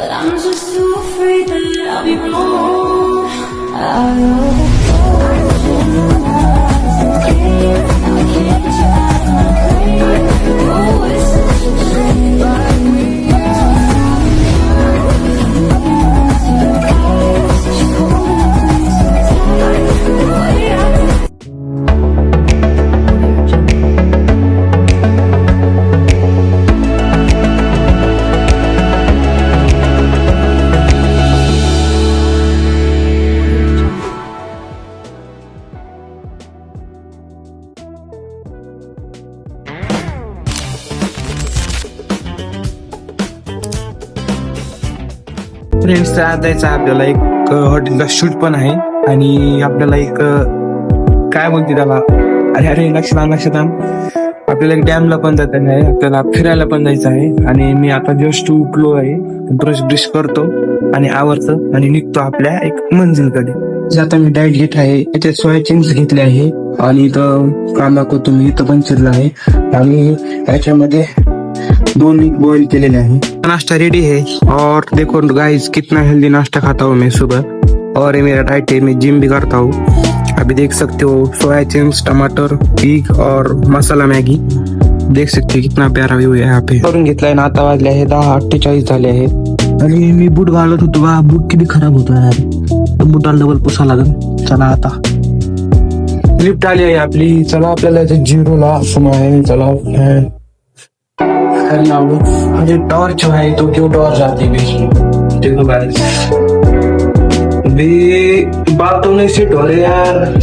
but I'm just too afraid that I'll be wrong. Out of the now I can't get you out of my brain. Oh, it's such a shame. Friends, आज जायचं आपल्याला एक हॉटेलचा shoot पण आहे आणि आपल्याला एक काय बोलते त्याला, अरे अरे लक्षात आपल्याला एक डॅमला पण जायचं आहे, आपल्याला फिरायला पण जायचं आहे. आणि मी आता जस्ट उठलो आहे, ब्रश करतो आणि आवरतो आणि निघतो आपल्या एक मंजिलकडे. आता मी डाएट घेत आहे, याच्यात सोया चंक्स घेतले आहे आणि इथं कांदा कोथिंबीर इथं पण चिरला आहे आणि याच्यामध्ये 2 एग बॉईल केलेले आहे. नाश्ता रेडी है और देखो गाइस कितना हेल्दी नाश्ता खाता हूँ मैं सुबह, और ये मेरा डाइट है, मैं जिम भी करता हूँ. अभी देख सकते हो सोया चंक्स, टमाटर, एग और मसाला मैगी, देख सकते हो कितना प्यारा व्यू है यहाँ पे. करून घेतलाय ना, आता वाजले आहे 10:48 झाले आहे आणि मी बूट घालत होतो बा, बूट किती खराब होतो यार, बुटाला डबल पुसा लागेल. चला आता लिफ्ट आली आहे आपली, चला आपल्याला झिरोला आहे. चला मुझे टॉर्च है तो क्यों टॉर्च आती है, देखो गाइस भी बात तो नहीं सेट हो रही यार.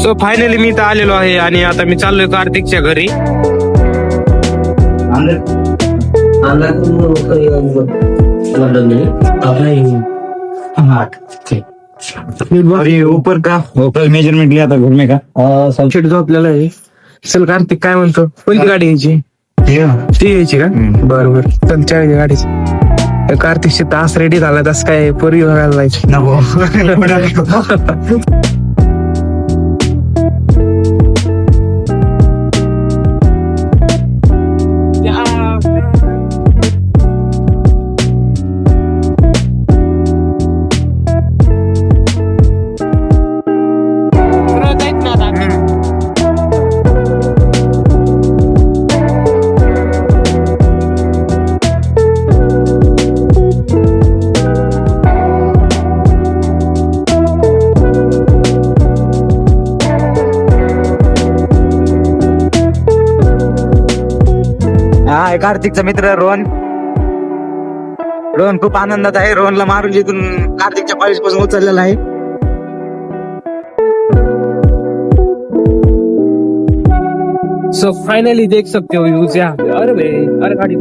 सो फायनली मी तर आलेलो आहे आणि आता मी चाललोय कार्तिकच्या घरी. अरे ऊपर का ऊपर मेजरमेंट लिया था घूमने का सनसेट जो आपल्याला आहे. चल कार्तिक, काय म्हणतो, कोणती गाडी घ्यायची? ती घ्यायची का? बरोबर, चल चाळीस गाडीची. कार्तिकचे तास रेडी झाला, तस काय पोरी बघायला जायची नको. हा कार्तिकचा मित्र रोहन खूप आनंदात आहे. रोहनला मारून जिथून कार्तिकच्या कॉलेज पासून उचललेला आहे. सो फायनली देख सकते हो व्ह्यूज या. अरे गाडी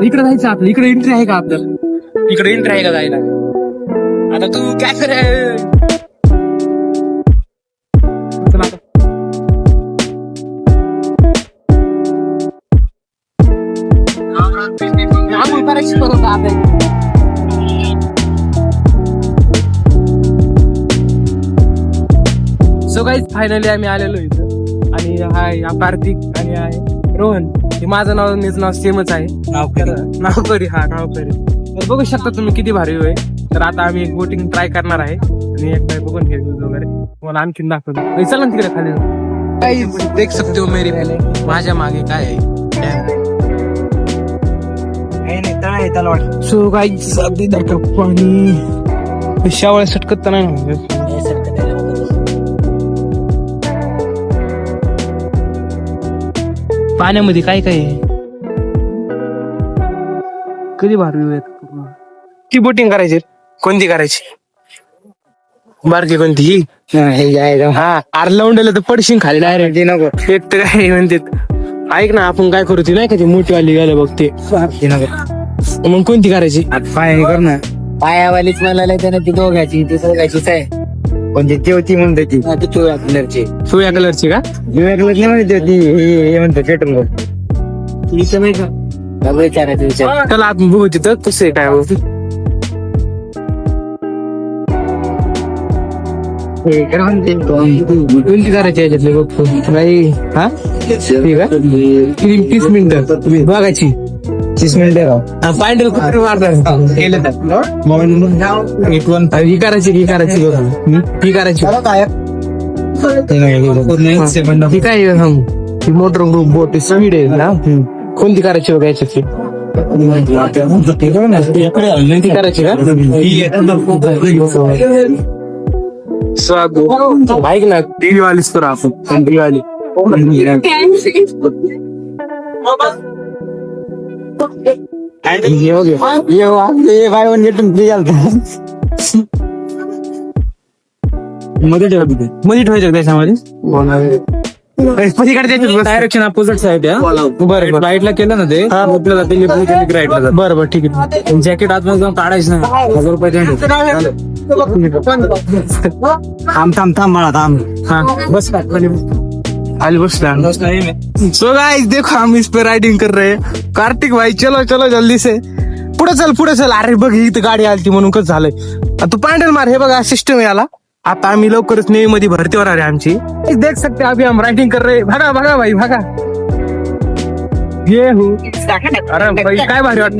इकडे जायचं आपलं, इकडे एंट्री आहे का आपल्याला, इकडे एंट्री आहे का जायला? आता तू काय कर, सो गाईज फायनली आम्ही आलेलो इथं आणि हाय कार्तिक आणि आहे रोहन. हे माझं नाव सेमच आहे, नावकरी. तर बघू शकता तुम्ही किती भारी आहे. तर आता आम्ही एक बोटिंग ट्राय करणार आहे आणि एकदा बघून घ्या वगैरे, मला आणखीन दाखवतो. चला ना तिकडे खाली. गाईज देख सकते हो मेरी पहले, माझ्या मागे काय आहे, सो गाईज अगदी दाखव पाणी शावळ्या सटकत तर नाही ना. पाण्यामध्ये काय काय कधी भारी ती बोटिंग करायची, कोणती करायची, बारकी कोणती? हा आर लावून तर पडशीन खाली डायरेक्ट. नको एक तर काय म्हणते, ऐक ना आपण काय करू ती नाही का ती मोठीवाली गेलं बघ ते, मग कोणती करायची? पाय कर ना, पायावालीच मला त्यानं ती दोघायची, ती सगळ्याचीच आहे. कोणती ती म्हणते ती पिवळ्या कलरची. पिवळ्या कलरची का? पिवळ्या कलर नाही म्हणते ती, हे म्हणतो पेट्रोल नाही का विचारायचं विचार. त्याला आपण बघू तिथं कसं आहे काय होत. कोणती करायची याच्यातले बघतो काही हा ठीक आहे 30 मिनिटं बघायची 30 मिनिटं पांडल कुठे मारतात केलं तर ही करायची ही करायची ही करायची ही काय मोटर ग्रुप बोट स्पीड आहे ना कोणती करायची बघा याच्यातली करायची का स्वागत ऐक ना टीव्ही वालीच तर आपण टीव्ही वाली मध्ये ठेवायचं त्याच्यामध्ये डायरेक्शन अपोजिट साईड बरं राईटला केलं ना ते आपल्याला राईटला बरोबर ठीक आहे जॅकेट आतमध्ये जाऊन काढायचं ना 1000 रुपये थांब मला थांब हा बस आली बस सो गाइस देखो हम इस पे राइडिंग कर रहे हैं कार्तिक भाई चलो चलो जल्दी से पुढे चल अरे बघ इथं गाडी आली म्हणून कसं झालंय तू पांडल मार हे बघा सिस्टम याला आता आम्ही लवकरच नेव्ही मध्ये भरती होणार आहे आमची देख सकते अभी हम राइडिंग कर रहे भागा भागा भाई भागा ये हो अरे भाई काय भारी वाटतं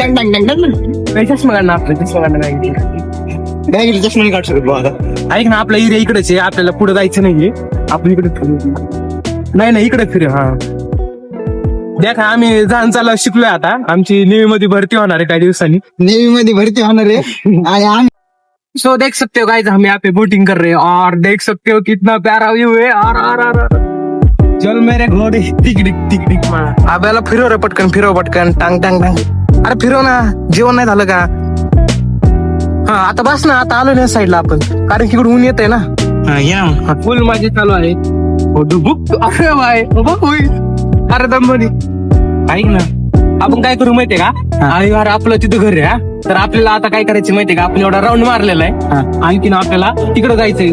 चष्मा काढणं आपलं चष्मा काढणं ऐक ना आपला एरिया इकडेच आहे आपल्याला पुढे जायचं नाहीये आपण इकडे फिरू नाही इकडे फिरू हा देखा आम्ही जाण चालू शिकलोय आता आमची नेव्ही मध्ये भरती होणार आहे काही दिवसांनी नेवी मध्ये भरती होणार आहे आणि आम्ही सो देख सकते हो गाइस हम यहाँ पे बोटिंग कर रहे हैं और देख सकते हो कितना प्यारा व्यू है और चल मेरे घोड़े टिक टिक आब्याला फिरव रे पटकन टांग टांग टांग अरे फिरव ना जेवण नाही झालं का हा आता बस ना आता आलो ना साईडला आपण कारण की इकडे ऊन येत आहे ना फुल माझी चालू आहे अरे बाय अरे दमनी ऐक ना आपण काय करू माहितीये का आणि यार आपलं तिथं घर आहे हा तर आपल्याला आता काय करायचं माहितीये का आपण एवढा राऊंड मारलेला आहे आणखीन आपल्याला तिकडे जायचंय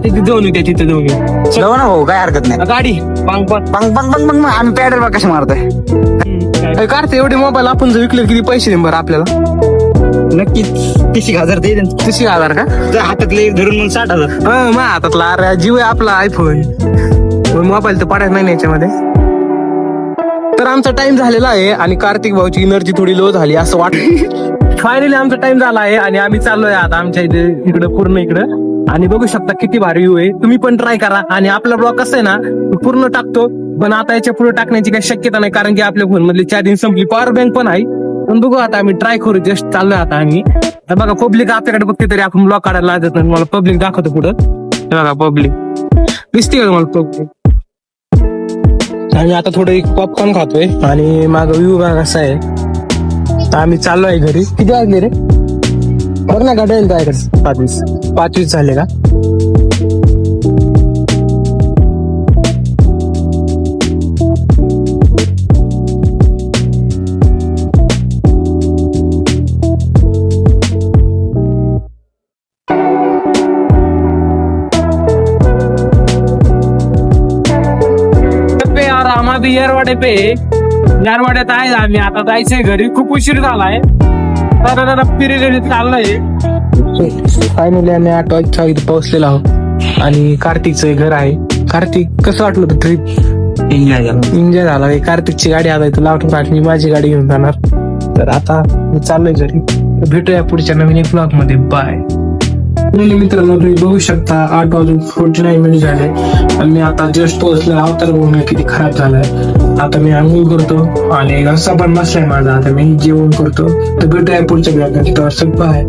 तिथे जाऊन येऊ तिथे जाऊन येऊ जाऊ ना भाऊ काय हरकत नाही गाडी पांग पांग पंग पंग पंग पंग आम्ही पॅडल बघ कशा मारतोय करते एवढे मोबाईल आपण जर विकले किती पैसे देईन बरं आपल्याला नक्कीच 30,000 दे 30,000 का तर हातातले धरून मग 60,000 मग हातातला अरे जीव आहे आपला आयफोन मोबाईल तर पडायचं नाही याच्यामध्ये तर आमचा टाइम झालेला आहे आणि कार्तिक भाऊची एनर्जी थोडी लो झाली असं वाटतं फायनली आमचा टाइम झाला आहे आणि आम्ही चाललोय आता आमच्या इकडे पूर्ण इकडं आणि बघू शकता किती भारी व्ह्यू आहे तुम्ही पण ट्राय करा आणि आपला ब्लॉग कसं आहे ना पूर्ण टाकतो पण आता याच्या पुढे टाकण्याची काही शक्यता नाही कारण की आपल्या फोन मधली चार्जिंग संपली पॉवर बँक पण आहे पण बघू आता आम्ही ट्राय करू जस्ट चाललोय आता आम्ही तर बघा पब्लिक आपल्याकडे बघते तरी आपण ब्लॉग काढायला लागत नाही मला पब्लिक दाखवतो पुढं हे बघा पब्लिक दिसते का तुम्हाला पब्लिक आम्ही आता थोडं पॉपकॉर्न खातोय आणि माझा व्ह्यू बघा कसा आहे तर आम्ही चाललोय घरी किती वाजले रे बघ ना गाडी येईल काय 5:20 झाले का येरवाडे पे येरवाड्यात आहे आम्ही आता जायचंय घरी खूप उशीर झालाय तर फिरी चाललंय फायनली आम्ही 8 वाजता इथे पोहोचलेलो आहोत आणि कार्तिकचं घर आहे कार्तिक कसं वाटलं होतं ट्रिप एन्जॉय झाला कार्तिकची गाडी आता इथं लावून मी माझी गाडी घेऊन जाणार तर आता मी चाललोय घरी भेटूया पुढच्या नवीन एक ब्लॉग मध्ये बाय मित्रांनो तुम्ही बघू शकता 8:49 झाले आणि मी आता जस्ट पोहोचलो अवतार बघून किती खराब झालाय आता मी आंघोळ करतो आणि घसा पण बसलाय माझा आता मी जेवण करतो तर भेटूया पुढच्या ब्लॉग मध्ये बाय